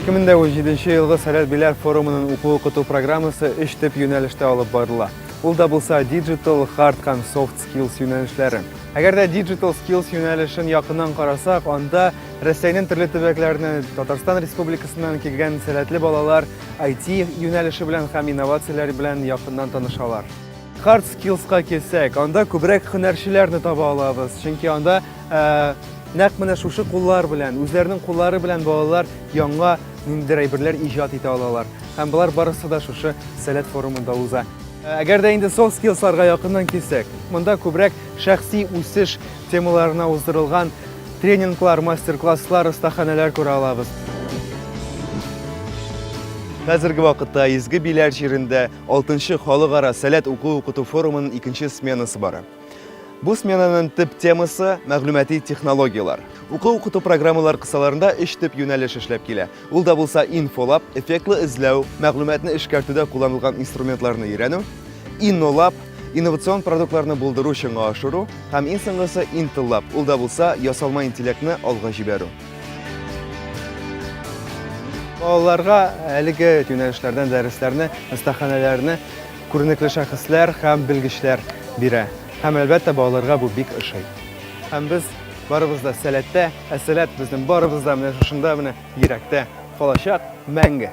2017 елгы Сәләт Биләр форумының уку-укыту программасы 3 төп юнәлештә алып барыла. Ул да булса digital, hard һәм soft skills юнәлешләре. Әгәр дә digital skills юнәлешен якыннан карасак, анда Россиянең төрле төбәкләреннән, Татарстан Республикасыннан килгән сәләтле балалар IT юнәлеше белән һәм инновацияләр белән якыннан танышалар. Hard skillска килсәк, анда күбрәк һөнәрчеләрне таба алабыз, чөнки анда нәкъ менә шушы куллар белән, үзләренең куллары белән балалар яңа ниндидер әйберләр иҗат итә алалар. Һәм болар барысы да шушы сәләт форумында уза. Әгәр дә инде soft skillсларга якыннан килсәк, монда күбрәк шәхси үсеш темаларына уздырылган тренинглар, мастер-класслар, остаханәләр күрә алабыз. Хәзерге вакытта Изге Биләр җирендә 6нчы халыкара сәләт уку-укыту форумының 2нче сменасы бара. Бу сменаның төп темасы мәгълүмати технологиялар. Уку-укыту программалар кысаларында 3 төп юнәлеш эшләп килә. Ул да булса инфолаб, эффектлы эзләү, мәгълүматны эшкәртүдә кулланылган инструментларны өйрәнү, иннолаб, инновацион продуктларны булдыру өчен ашыру һәм иң соңгысы интеллаб. Ул да булса ясалма интеллектны алга җибәрү. Балаларга әлеге юнәлешләрдән дәресләрне, остаханәләрне күренекле шәхесләр һәм белгечләр бирә. Һәм әлбәттә балаларга бу бик ошый. Һәм без барыбыз да сәләттә, сәләт безнең барыбыз да менә шушында менә йөрәктә калачак мәңге.